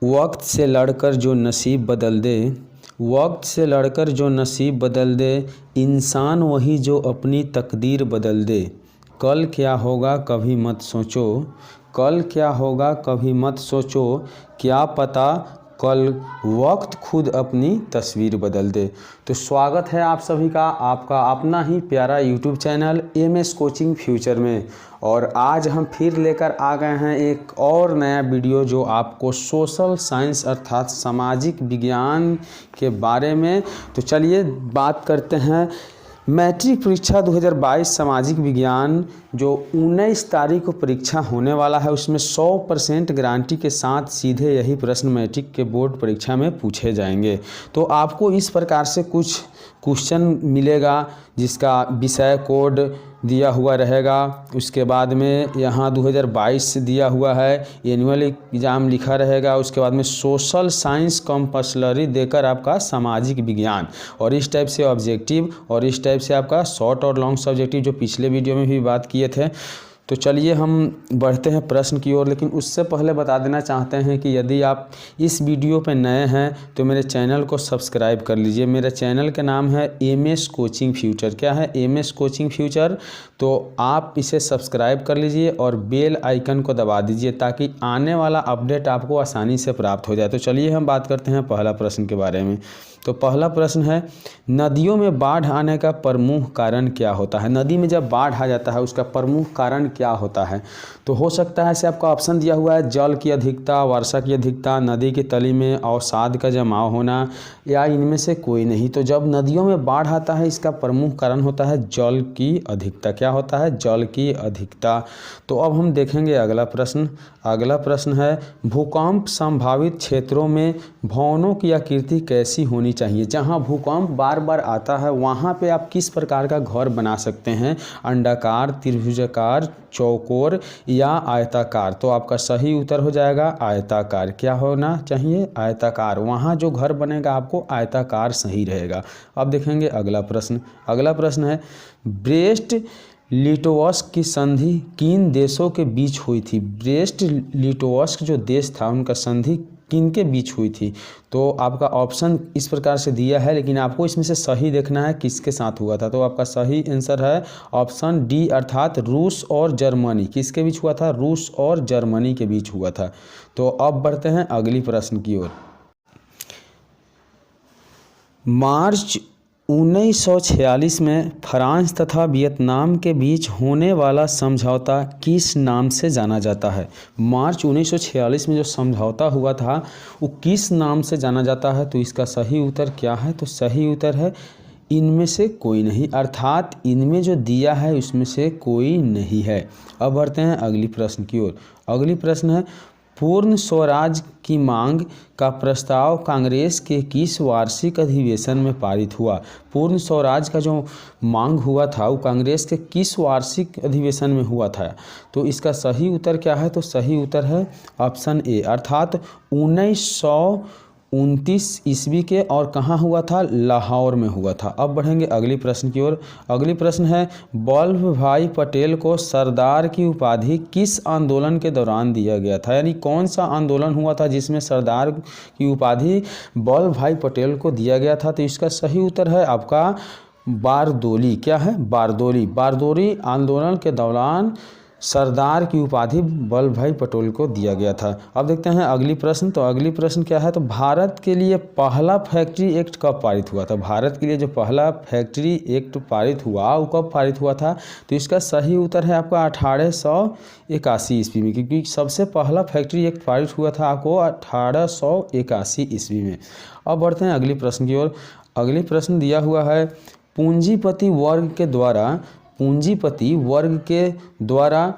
वक्त से लड़कर जो नसीब बदल दे, वक्त से लड़कर जो नसीब बदल दे, इंसान वही जो अपनी तकदीर बदल दे। कल क्या होगा कभी मत सोचो, कल क्या होगा कभी मत सोचो, क्या पता कल वक्त खुद अपनी तस्वीर बदल दे। तो स्वागत है आप सभी का आपका अपना ही प्यारा YouTube channel MS coaching future में। और आज हम फिर लेकर आ गए हैं एक और नया वीडियो जो आपको सोशल साइंस अर्थात सामाजिक विज्ञान के बारे में। तो चलिए बात करते हैं मैट्रिक परीक्षा 2022 सामाजिक विज्ञान जो 19 तारीख को परीक्षा होने वाला है, उसमें 100% गारंटी के साथ सीधे यही प्रश्न मैट्रिक के बोर्ड परीक्षा में पूछे जाएंगे। तो आपको इस प्रकार से कुछ क्वेश्चन मिलेगा जिसका विषय कोड दिया हुआ रहेगा। उसके बाद में यहाँ 2022 से दिया हुआ है, एनुअल एग्ज़ाम लिखा रहेगा। उसके बाद में सोशल साइंस कंपल्सरी देकर आपका सामाजिक विज्ञान, और इस टाइप से ऑब्जेक्टिव, और इस टाइप से आपका शॉर्ट और लॉन्ग सब्जेक्टिव जो पिछले वीडियो में भी बात किए थे। तो चलिए हम बढ़ते हैं प्रश्न की ओर, लेकिन उससे पहले बता देना चाहते हैं कि यदि आप इस वीडियो पर नए हैं तो मेरे चैनल को सब्सक्राइब कर लीजिए। मेरे चैनल का नाम है एमएस कोचिंग फ्यूचर। क्या है? MS coaching future. तो आप इसे सब्सक्राइब कर लीजिए और बेल आइकन को दबा दीजिए ताकि आने वाला अपडेट आपको आसानी से प्राप्त हो जाए। तो चलिए हम बात करते हैं पहला प्रश्न के बारे में। तो पहला प्रश्न है, नदियों में बाढ़ आने का प्रमुख कारण क्या होता है? नदी में जब बाढ़ आ जाता है उसका प्रमुख कारण क्या होता है? तो हो सकता है, ऐसे आपका ऑप्शन दिया हुआ है, जल की अधिकता, वर्षा की अधिकता, नदी की तली में अवसाद का जमाव होना, या इनमें से कोई नहीं। तो जब नदियों में बाढ़ आता है इसका प्रमुख कारण होता है जल की अधिकता। क्या होता है? जल की अधिकता। तो अब हम देखेंगे अगला प्रश्न। अगला प्रश्न है, भूकंप संभावित क्षेत्रों में भवनों की आकृति कैसी होनी चाहिए? जहां भूकंप बार बार आता है वहां पे आप किस प्रकार का घर बना सकते हैं? अंडाकार, त्रिभुजाकार, चौकोर या आयताकार? तो आपका सही उत्तर हो जाएगा आयताकार। क्या होना चाहिए? आयताकार। वहाँ जो घर बनेगा आपको आयताकार सही रहेगा। अब देखेंगे अगला प्रश्न। अगला प्रश्न है, ब्रेस्ट लिटोवस्क की संधि किन देशों के बीच हुई थी? ब्रेस्ट लिटोवस्क जो देश था उनका संधि किन के बीच हुई थी? तो आपका ऑप्शन इस प्रकार से दिया है, लेकिन आपको इसमें से सही देखना है किसके साथ हुआ था। तो आपका सही आंसर है ऑप्शन डी अर्थात रूस और जर्मनी। किसके बीच हुआ था? रूस और जर्मनी के बीच हुआ था। तो अब बढ़ते हैं अगली प्रश्न की ओर। मार्च 1946 में फ्रांस तथा वियतनाम के बीच होने वाला समझौता किस नाम से जाना जाता है? मार्च 1946 में जो समझौता हुआ था वो किस नाम से जाना जाता है? तो इसका सही उत्तर क्या है? तो सही उत्तर है इनमें से कोई नहीं, अर्थात इनमें जो दिया है उसमें से कोई नहीं है। अब बढ़ते हैं अगली प्रश्न की ओर। अगली प्रश्न है, पूर्ण स्वराज की मांग का प्रस्ताव कांग्रेस के किस वार्षिक अधिवेशन में पारित हुआ? पूर्ण स्वराज का जो मांग हुआ था वो कांग्रेस के किस वार्षिक अधिवेशन में हुआ था? तो इसका सही उत्तर क्या है? तो सही उत्तर है ऑप्शन ए अर्थात 1929 ईस्वी के, और कहाँ हुआ था? लाहौर में हुआ था। अब बढ़ेंगे अगली प्रश्न की ओर। अगली प्रश्न है, वल्लभ भाई पटेल को सरदार की उपाधि किस आंदोलन के दौरान दिया गया था? यानी कौन सा आंदोलन हुआ था जिसमें सरदार की उपाधि वल्लभ भाई पटेल को दिया गया था? तो इसका सही उत्तर है आपका बारदोली। क्या है? बारदोली। बारदोली आंदोलन के दौरान सरदार की उपाधि वल्लभ भाई पटेल को दिया गया था। अब देखते हैं अगली प्रश्न। तो अगली प्रश्न क्या है? तो भारत के लिए पहला फैक्ट्री एक्ट कब पारित हुआ था? भारत के लिए जो पहला फैक्ट्री एक्ट पारित हुआ वो कब पारित हुआ था? तो इसका सही उत्तर है आपका 1881 ईस्वी में, क्योंकि सबसे पहला फैक्ट्री एक्ट पारित हुआ था आपको 1881 ईस्वी में। अब बढ़ते हैं अगली प्रश्न की ओर। अगली प्रश्न दिया हुआ है, पूंजीपति वर्ग के द्वारा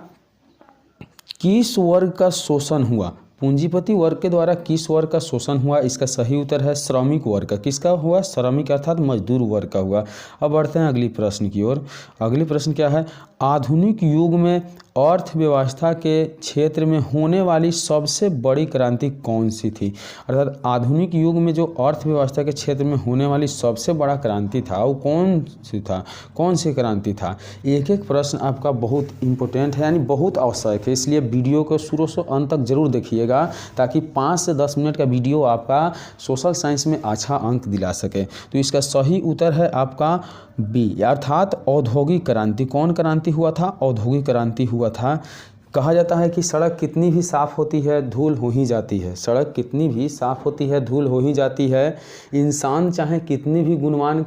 किस वर्ग का शोषण हुआ? पूंजीपति वर्ग के द्वारा किस वर्ग का शोषण हुआ? इसका सही उत्तर है श्रमिक वर्ग का। किसका हुआ? श्रमिक अर्थात मजदूर वर्ग का हुआ। अब बढ़ते हैं अगली प्रश्न की ओर। अगली प्रश्न क्या है, आधुनिक युग में अर्थव्यवस्था के क्षेत्र में होने वाली सबसे बड़ी क्रांति कौन सी थी। अर्थात आधुनिक युग में जो अर्थव्यवस्था के क्षेत्र में होने वाली सबसे बड़ा क्रांति था वो कौन सी क्रांति था। एक एक प्रश्न आपका बहुत इंपॉर्टेंट है, यानी बहुत आवश्यक है, इसलिए वीडियो को शुरू से अंत तक जरूर देखिएगा ताकि 5 से 10 मिनट का वीडियो आपका सोशल साइंस में अच्छा अंक दिला सके। तो इसका सही उत्तर है आपका बी, अर्थात औद्योगिक क्रांति। कौन क्रांति हुआ था? औद्योगिक क्रांति हुआ था। कहा जाता है कि सड़क कितनी भी साफ़ होती है धूल हो ही जाती है। सड़क कितनी भी साफ़ होती है धूल हो ही जाती है। इंसान चाहे कितनी भी गुणवान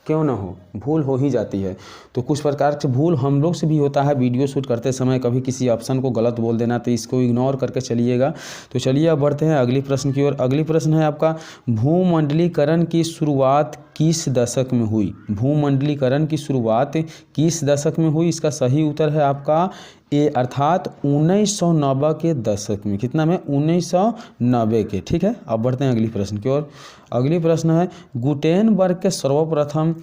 क्यों ना हो, भूल हो ही जाती है। तो कुछ प्रकार से भूल हम लोग से भी होता है। वीडियो शूट करते समय कभी किसी ऑप्शन को गलत बोल देना, तो इसको इग्नोर करके चलिएगा। तो चलिए अब बढ़ते हैं अगली प्रश्न की ओर। अगली प्रश्न है आपका, भूमंडलीकरण की शुरुआत किस दशक में हुई? भूमंडलीकरण की शुरुआत किस दशक में हुई? इसका सही उत्तर है आपका ए, अर्थात 1990 के दशक में। कितना में? 1990 के। ठीक है, अब बढ़ते हैं अगली प्रश्न की ओर। अगली प्रश्न है, गुटेनबर्ग के सर्वप्रथम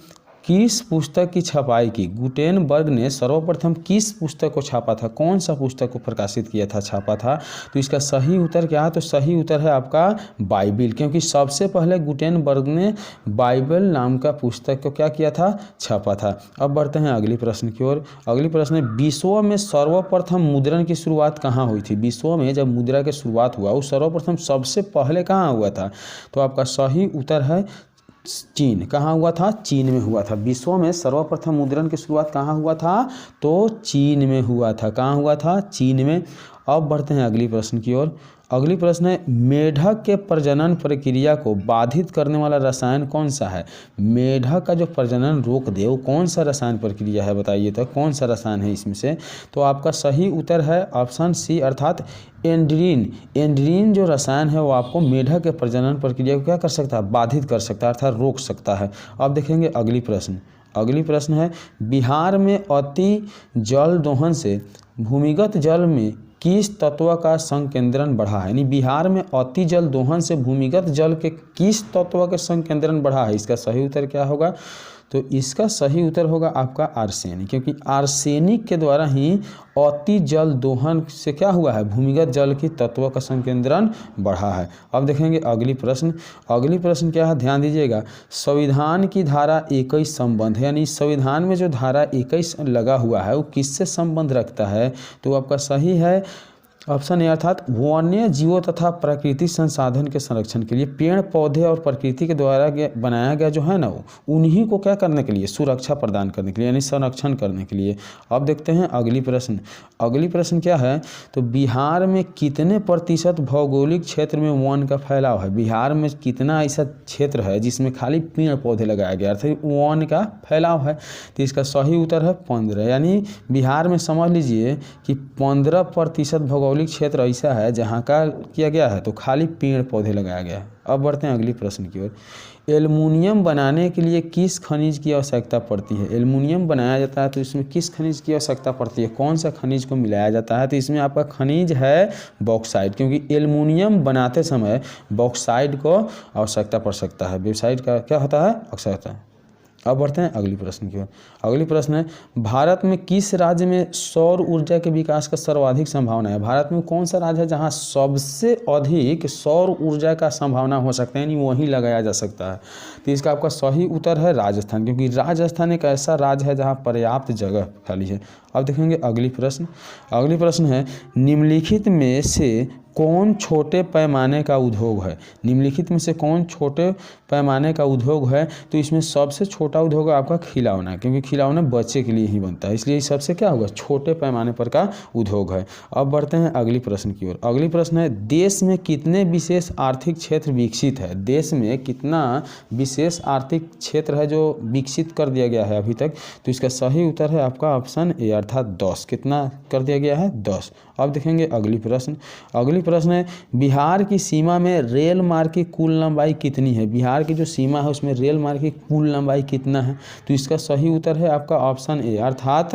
किस पुस्तक की छपाई की? गुटेनबर्ग ने सर्वप्रथम किस पुस्तक को छापा था? कौन सा पुस्तक को प्रकाशित किया था, छापा था? तो इसका सही उत्तर क्या है? तो सही उत्तर है आपका बाइबिल, क्योंकि सबसे पहले गुटेनबर्ग ने बाइबल नाम का पुस्तक को क्या किया था? छापा था। अब बढ़ते हैं अगली प्रश्न की ओर। अगली प्रश्न है, विश्व में सर्वप्रथम मुद्रण की शुरुआत कहाँ हुई थी? विश्व में जब मुद्रा की शुरुआत हुआ वो सर्वप्रथम सबसे पहले कहाँ हुआ था? तो आपका सही उत्तर है चीन। कहाँ हुआ था? चीन में हुआ था। विश्व में सर्वप्रथम मुद्रण की शुरुआत कहाँ हुआ था? तो चीन में हुआ था। कहाँ हुआ था? चीन में। अब बढ़ते हैं अगली प्रश्न की ओर। अगली प्रश्न है, मेढक के प्रजनन प्रक्रिया को बाधित करने वाला रसायन कौन सा है? मेढक का जो प्रजनन रोक दे वो कौन सा रसायन प्रक्रिया है, बताइए तो कौन सा रसायन है इसमें से? तो आपका सही उत्तर है ऑप्शन सी, अर्थात एंड्रीन। एंड्रीन जो रसायन है वो आपको मेढक के प्रजनन प्रक्रिया को क्या कर सकता है? बाधित कर सकता है, अर्थात रोक सकता है। अब देखेंगे अगली प्रश्न। अगली प्रश्न है, बिहार में अति जल दोहन से भूमिगत जल में किस तत्व का संकेंद्रण बढ़ा है? यानी बिहार में अति जल दोहन से भूमिगत जल के किस तत्व का संकेंद्रण बढ़ा है? इसका सही उत्तर क्या होगा? तो इसका सही उत्तर होगा आपका आर्सेनिक, क्योंकि आर्सेनिक के द्वारा ही अति जल दोहन से क्या हुआ है? भूमिगत जल की तत्व का संकेंद्रण बढ़ा है। अब देखेंगे अगली प्रश्न। अगली प्रश्न क्या है? ध्यान दीजिएगा। संविधान की धारा 21 संबंध है, यानी संविधान में जो धारा 21 लगा हुआ है वो किससे संबंध रखता है? तो आपका सही है ऑप्शन ए, अर्थात वन्य जीवों तथा प्राकृतिक संसाधन के संरक्षण के लिए पेड़ पौधे और प्रकृति के द्वारा बनाया गया जो है ना वो उन्हीं को क्या करने के लिए? सुरक्षा प्रदान करने के लिए, यानी संरक्षण करने के लिए। अब देखते हैं अगली प्रश्न। अगली प्रश्न क्या है? तो बिहार में कितने प्रतिशत भौगोलिक क्षेत्र में वन का फैलाव है? बिहार में कितना ऐसा क्षेत्र है जिसमें खाली पेड़ पौधे लगाया गया, अर्थात वन का फैलाव है? तो इसका सही उत्तर है 15, यानी बिहार में समझ लीजिए कि 15% भौगोलिक क्षेत्र ऐसा है जहाँ का किया गया है तो खाली पेड़ पौधे लगाया गया है। अब बढ़ते हैं अगली प्रश्न की ओर। एल्युमिनियम बनाने के लिए किस खनिज की आवश्यकता पड़ती है? एल्युमिनियम बनाया जाता है तो इसमें किस खनिज की आवश्यकता पड़ती है? कौन सा खनिज को मिलाया जाता है? तो इसमें आपका खनिज है बॉक्साइट, क्योंकि एल्युमिनियम बनाते समय बॉक्साइट को आवश्यकता पड़ सकता है। बॉक्साइट का क्या होता है? आवश्यकता। अब बढ़ते हैं अगली प्रश्न की ओर। अगली प्रश्न है, भारत में किस राज्य में सौर ऊर्जा के विकास का सर्वाधिक संभावना है? भारत में कौन सा राज्य है जहां सबसे अधिक सौर ऊर्जा का संभावना हो सकता है, यानी वहीं लगाया जा सकता है? तो इसका आपका सही उत्तर है राजस्थान, क्योंकि राजस्थान एक ऐसा राज्य है जहाँ पर्याप्त जगह खाली है। अब देखेंगे अगली प्रश्न। अगली प्रश्न है, निम्नलिखित में से कौन छोटे पैमाने का उद्योग है? निम्नलिखित में से कौन छोटे पैमाने का उद्योग है? तो इसमें सबसे छोटा उद्योग है आपका खिलौना, क्योंकि खिलौना बच्चे के लिए ही बनता है, इसलिए सबसे क्या होगा? छोटे पैमाने पर का उद्योग है। अब बढ़ते हैं अगली प्रश्न की ओर। अगली प्रश्न है, देश में कितने विशेष आर्थिक क्षेत्र विकसित है? देश में कितना विशेष आर्थिक क्षेत्र है जो विकसित कर दिया गया है अभी तक? तो इसका सही उत्तर है आपका ऑप्शन ए, अर्थात 10। कितना कर दिया गया है? 10। अब देखेंगे अगली प्रश्न। अगली प्रश्न है, बिहार की सीमा में रेल मार्ग की कुल लंबाई कितनी है? बिहार की जो सीमा है उसमें रेल मार्ग की कुल लंबाई कितना है? तो इसका सही उत्तर है आपका ऑप्शन ए, अर्थात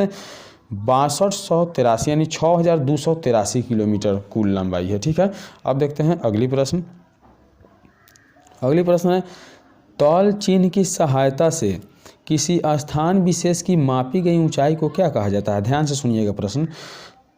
6283, यानी 6283 किलोमीटर कुल लंबाई है। ठीक है, अब देखते हैं अगली प्रश्न। अगली प्रश्न है, तौल चिन्ह की सहायता से किसी स्थान विशेष की मापी गई ऊंचाई को क्या कहा जाता है? ध्यान से सुनिएगा प्रश्न।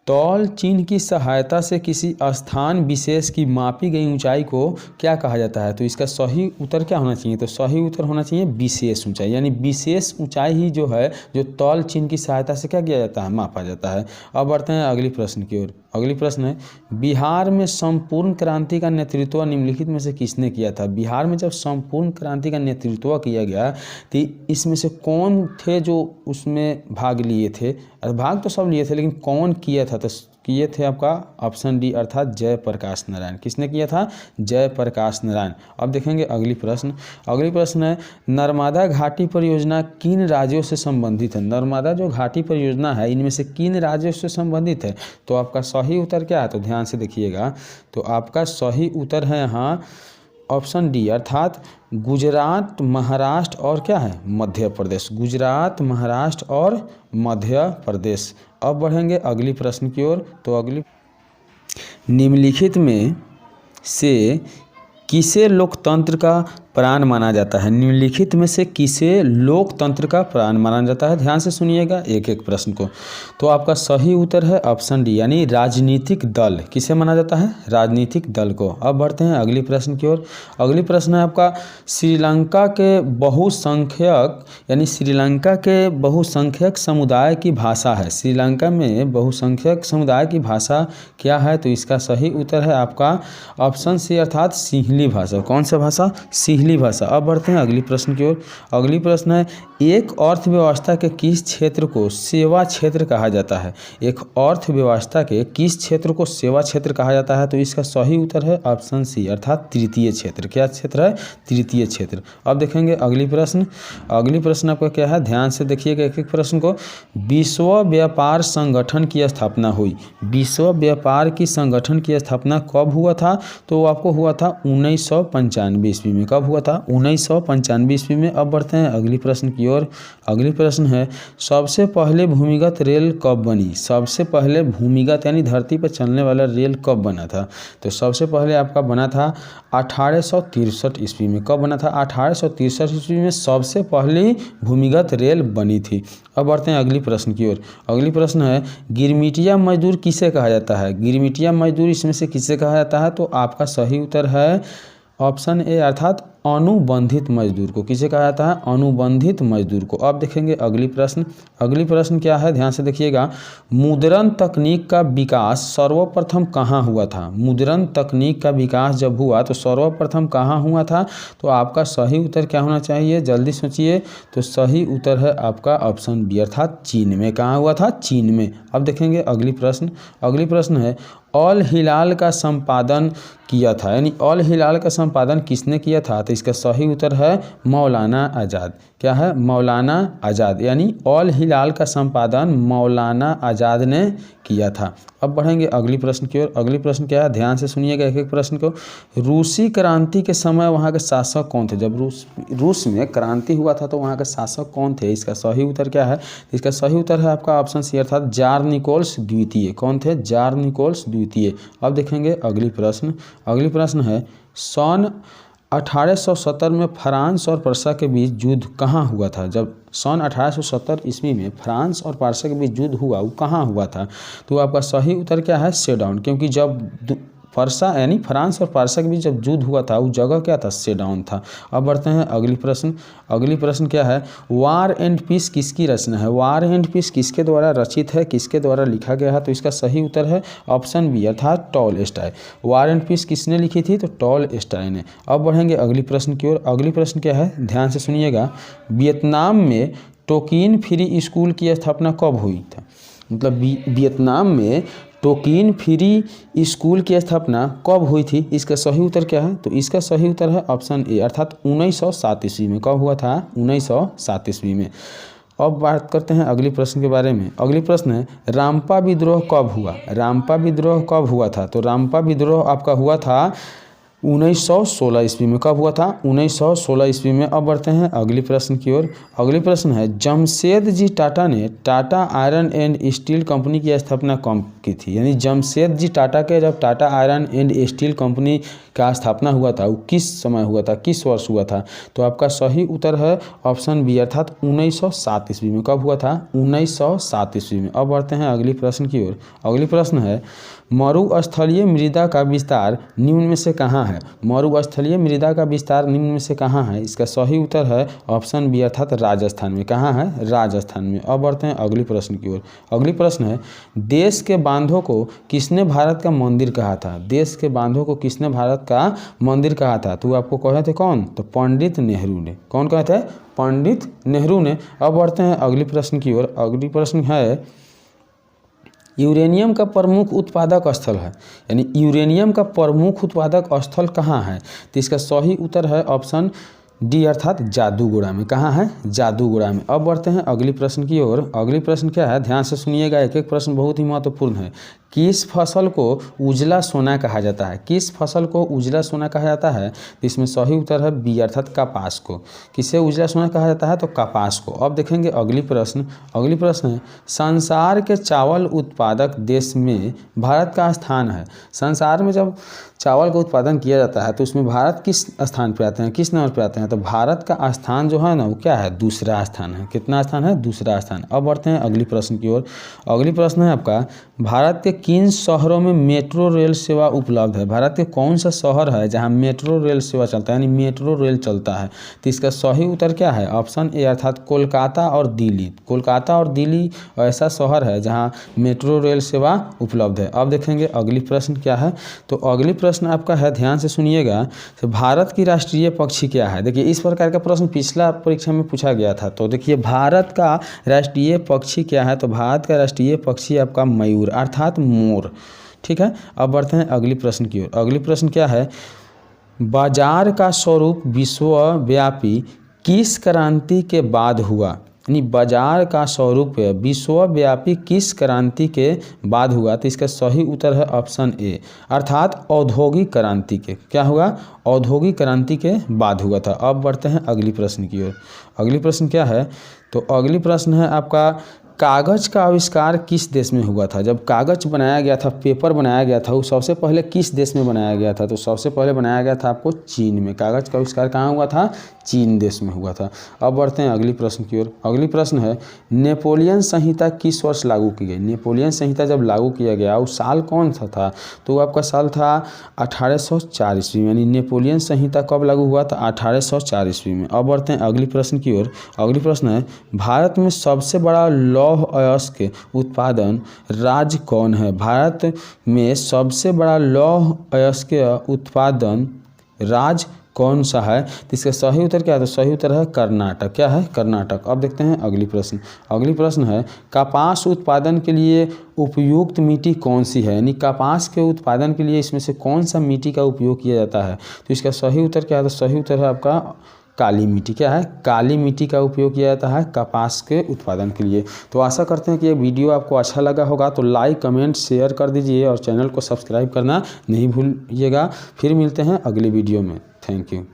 तौल चिन्ह की सहायता से किसी स्थान विशेष की मापी गई ऊंचाई को क्या कहा जाता है? तो इसका सही उत्तर क्या होना चाहिए? तो सही उत्तर होना चाहिए विशेष ऊंचाई, यानी विशेष ऊंचाई ही जो है जो तौल चिन्ह की सहायता से क्या किया जाता है? मापा जाता है। अब बढ़ते हैं अगली प्रश्न की ओर। अगली प्रश्न है, बिहार में संपूर्ण क्रांति का नेतृत्व निम्नलिखित में से किसने किया था? बिहार में जब संपूर्ण क्रांति का नेतृत्व किया गया तो इसमें से कौन थे जो उसमें भाग लिए थे? भाग तो सब लिए थे, लेकिन कौन किया था? तो किए थे आपका ऑप्शन डी अर्थात जयप्रकाश नारायण। किसने किया था? जयप्रकाश नारायण। अब देखेंगे अगली प्रश्न। अगली प्रश्न है, नर्मदा घाटी परियोजना किन राज्यों से संबंधित है? नर्मदा जो घाटी परियोजना है इनमें से किन राज्यों से संबंधित है? तो आपका सही उत्तर क्या है? तो ध्यान से देखिएगा, तो आपका सही उत्तर है यहाँ ऑप्शन डी अर्थात गुजरात, महाराष्ट्र और क्या है? मध्य प्रदेश। गुजरात, महाराष्ट्र और मध्य प्रदेश। अब बढ़ेंगे अगली प्रश्न की ओर। तो अगली, निम्नलिखित में से किसे लोकतंत्र का प्राण माना जाता है? निम्नलिखित में से किसे लोकतंत्र का प्राण माना जाता है? ध्यान से सुनिएगा एक एक प्रश्न को। तो आपका सही उत्तर है ऑप्शन डी, यानी राजनीतिक दल। किसे माना जाता है? राजनीतिक दल को। अब बढ़ते हैं अगली प्रश्न की ओर। अगली प्रश्न है आपका, श्रीलंका के बहुसंख्यक यानी श्रीलंका के बहुसंख्यक समुदाय की भाषा है। श्रीलंका में बहुसंख्यक समुदाय की भाषा क्या है? तो इसका सही उत्तर है आपका ऑप्शन सी अर्थात सिंहली भाषा। कौन सा भाषा? सिंहली भाषा। अब बढ़ते हैं अगली प्रश्न की ओर। अगली प्रश्न है, एक अर्थव्यवस्था के किस क्षेत्र को सेवा क्षेत्र कहा जाता है? एक अर्थव्यवस्था के किस क्षेत्र को सेवा क्षेत्र कहा जाता है? तो इसका सही उत्तर है ऑप्शन सी अर्थात तृतीय क्षेत्र। क्या क्षेत्र है? तृतीय क्षेत्र। अब देखेंगे अगली प्रश्न। अगली प्रश्न आपका क्या है? ध्यान से देखिएगा एक एक प्रश्न को। विश्व व्यापार संगठन की स्थापना हुई। विश्व व्यापार की संगठन की स्थापना कब हुआ था? तो आपको हुआ था 1995 ईस्वी में। कब हुआ था? 1995 ईस्वी में। अब बढ़ते हैं अगली प्रश्न की ओर। अगली प्रश्न है, सबसे पहले भूमिगत रेल कब बनी? सबसे पहले भूमिगत यानी धरती पर चलने वाला रेल कब बना था? तो सबसे पहले आपका बना था 1863 ईस्वी में। कब बना था? 1863 ईस्वी में सबसे पहली भूमिगत रेल बनी थी। अब बढ़ते हैं अगली प्रश्न की ओर। अगली प्रश्न है, गिरमिटिया मजदूर किसे कहा जाता है? गिरमिटिया मजदूर इसमें से किसे कहा जाता है? तो आपका सही उत्तर है ऑप्शन ए अर्थात अनुबंधित मजदूर को। किसे कहा जाता है? अनुबंधित मजदूर को। अब देखेंगे अगली प्रश्न। अगली प्रश्न क्या है? ध्यान से देखिएगा, मुद्रण तकनीक का विकास सर्वप्रथम कहाँ हुआ था? मुद्रण तकनीक का विकास जब हुआ तो सर्वप्रथम कहाँ हुआ था? तो आपका सही उत्तर क्या होना चाहिए? जल्दी सोचिए। तो सही उत्तर है आपका ऑप्शन बी अर्थात चीन में। कहाँ हुआ था? चीन में। अब देखेंगे अगली प्रश्न। अगली प्रश्न है, अल हिलाल का संपादन किया था, यानी अल हिलाल का संपादन किसने किया था? तो इसका सही उत्तर है मौलाना आज़ाद। क्या है? मौलाना आज़ाद, यानी अल हिलाल का संपादन मौलाना आज़ाद ने किया था। अब बढ़ेंगे अगली प्रश्न की ओर। अगली प्रश्न क्या है? ध्यान से सुनिएगा एक एक प्रश्न को। रूसी क्रांति के समय वहाँ के शासक कौन थे? जब रूस में क्रांति हुआ था तो वहाँ के शासक कौन थे? इसका सही उत्तर क्या है? इसका सही उत्तर है आपका ऑप्शन सी अर्थात जार निकोल्स द्वितीय। कौन थे? जार निकोल्स द्वितीय। अब देखेंगे अगली प्रश्न। अगली प्रश्न है, सन 1870 में फ्रांस और पर्सा के बीच युद्ध कहाँ हुआ था? जब सन 1870 ईस्वी में फ्रांस और पर्सा के बीच युद्ध हुआ वो कहाँ हुआ था? तो आपका सही उत्तर क्या है? सेडाउन। क्योंकि जब पर्सा यानी फ्रांस और पर्सा के बीच जब युद्ध हुआ था वो जगह क्या था? सेडाउन था। अब बढ़ते हैं अगली प्रश्न। अगली प्रश्न क्या है? वार एंड पीस किसकी रचना है? वार एंड पीस किसके द्वारा रचित है? किसके द्वारा लिखा गया है? तो इसका सही उत्तर है ऑप्शन बी अर्थात टॉलस्टॉय। वार एंड पीस किसने लिखी थी? तो टॉलस्टॉय ने। अब बढ़ेंगे अगली प्रश्न की ओर। अगली प्रश्न क्या है? ध्यान से सुनिएगा, वियतनाम में टोकिन फ्री स्कूल की स्थापना कब हुई था? मतलब वियतनाम में टोकिन फ्री स्कूल की स्थापना कब हुई थी? इसका सही उत्तर क्या है? तो इसका सही उत्तर है ऑप्शन ए अर्थात 1907 ईस्वी में। कब हुआ था? 1907 ईस्वी में। अब बात करते हैं अगली प्रश्न के बारे में। अगली प्रश्न है, रामपा विद्रोह कब हुआ? रामपा विद्रोह कब हुआ था? तो रामपा विद्रोह आपका हुआ था 1916 ईस्वी में। कब हुआ था? 1916 ईस्वी में। अब बढ़ते हैं अगली प्रश्न की ओर। अगली प्रश्न है, जमशेदजी टाटा ने Tata iron and steel company की स्थापना कब की थी? यानी जमशेदजी टाटा के जब Tata iron and steel company का स्थापना हुआ था वो किस समय हुआ था, किस वर्ष हुआ था? तो आपका सही उत्तर है ऑप्शन बी अर्थात 1907 ईस्वी में। कब हुआ था? 1907 ईस्वी में। अब बढ़ते हैं अगली प्रश्न की ओर। अगली प्रश्न है, मरुस्थलीय मृदा का विस्तार निम्न में से कहाँ है? मरुस्थलीय मृदा का विस्तार निम्न में से कहाँ है? इसका सही उत्तर है ऑप्शन बी अर्थात राजस्थान में। कहाँ है? राजस्थान में। अब बढ़ते हैं अगली प्रश्न की ओर। अगली प्रश्न है, देश के बांधों को किसने भारत का मंदिर कहा था? देश के बांधों को किसने भारत का मंदिर कहा था? तो आपको कहे थे कौन? तो पंडित नेहरू ने। कौन कहे थे? पंडित नेहरू ने। अब बढ़ते हैं अगली प्रश्न की ओर। अगली प्रश्न है, यूरेनियम का प्रमुख उत्पादक स्थल है, यानी यूरेनियम का प्रमुख उत्पादक स्थल कहाँ है? तो इसका सही उत्तर है ऑप्शन डी अर्थात जादूगोड़ा में। कहाँ है? जादूगोड़ा में। अब बढ़ते हैं अगली प्रश्न की ओर। अगली प्रश्न क्या है? ध्यान से सुनिएगा, एक एक प्रश्न बहुत ही महत्वपूर्ण है। किस फसल को उजला सोना कहा जाता है? किस फसल को उजला सोना कहा जाता है? तो इसमें सही उत्तर है बी अर्थात कपास को। किसे उजला सोना कहा जाता है? तो कपास को। अब देखेंगे अगली प्रश्न। अगली प्रश्न है, संसार के चावल उत्पादक देश में भारत का स्थान है। संसार में जब चावल का उत्पादन किया जाता है तो उसमें भारत किस स्थान पे आते हैं, किस नंबर पे आते हैं? तो भारत का स्थान जो है ना वो क्या है? दूसरा स्थान है। कितना स्थान है? दूसरा स्थान। अब बढ़ते हैं अगली प्रश्न की ओर। अगली प्रश्न है आपका, भारत के किन शहरों में मेट्रो रेल सेवा उपलब्ध है? भारत के कौन सा शहर है जहां मेट्रो रेल सेवा चलता है, यानी मेट्रो रेल चलता है? तो इसका सही उत्तर क्या है? ऑप्शन ए अर्थात कोलकाता और दिल्ली। कोलकाता और दिल्ली ऐसा शहर है जहां मेट्रो रेल सेवा उपलब्ध है। अब देखेंगे अगली प्रश्न क्या है। तो अगली प्रश्न आपका है, ध्यान से सुनिएगा, तो भारत की राष्ट्रीय पक्षी क्या है? देखिए इस प्रकार का प्रश्न पिछला परीक्षा में पूछा गया था। तो देखिए भारत का राष्ट्रीय पक्षी क्या है? तो भारत का राष्ट्रीय पक्षी आपका मयूर अर्थात मोर। ठीक है। अब बढ़ते हैं अगली प्रश्न की ओर। अगली प्रश्न क्या है, बाजार का स्वरूप विश्वव्यापी किस क्रांति के बाद हुआ? यानी बाजार का स्वरूप विश्वव्यापी किस क्रांति के बाद हुआ? तो इसका सही उत्तर है ऑप्शन ए अर्थात औद्योगिक क्रांति के। क्या हुआ? औद्योगिक क्रांति के बाद हुआ था। अब बढ़ते हैं अगली प्रश्न की ओर। अगली प्रश्न क्या है? तो अगली प्रश्न है आपका, कागज़ का आविष्कार किस देश में हुआ था? जब कागज़ बनाया गया था, पेपर बनाया गया था, वो सबसे पहले किस देश में बनाया गया था? तो सबसे पहले बनाया गया था आपको चीन में। कागज़ का आविष्कार कहाँ हुआ था? चीन देश में हुआ था। अब बढ़ते हैं अगली प्रश्न की ओर। अगली प्रश्न है, नेपोलियन संहिता किस वर्ष लागू की गई? नेपोलियन संहिता जब लागू किया गया उस साल कौन सा था? तो आपका साल था 1804 ईस्वी में। यानी नेपोलियन संहिता कब लागू हुआ था? 1804 ईस्वी में। अब बढ़ते हैं अगली प्रश्न की ओर। अगली प्रश्न है, भारत में सबसे बड़ा लौह अयस्क उत्पादन राज्य कौन है? भारत में सबसे बड़ा लौह अयस्क उत्पादन राज्य कौन सा है? तो इसका सही उत्तर क्या है? तो सही उत्तर है कर्नाटक। क्या है? कर्नाटक। अब देखते हैं अगली प्रश्न। अगली प्रश्न है, कपास उत्पादन के लिए उपयुक्त मिट्टी कौन सी है? यानी कपास के उत्पादन के लिए इसमें से कौन सा मिट्टी का उपयोग किया जाता है? तो इसका सही उत्तर क्या है? तो सही उत्तर है आपका काली मिट्टी। क्या है? काली मिट्टी का उपयोग किया जाता है कपास के उत्पादन के लिए। तो आशा करते हैं कि ये वीडियो आपको अच्छा लगा होगा। तो लाइक कमेंट शेयर कर दीजिए और चैनल को सब्सक्राइब करना नहीं भूलिएगा। फिर मिलते हैं अगली वीडियो में। Thank you.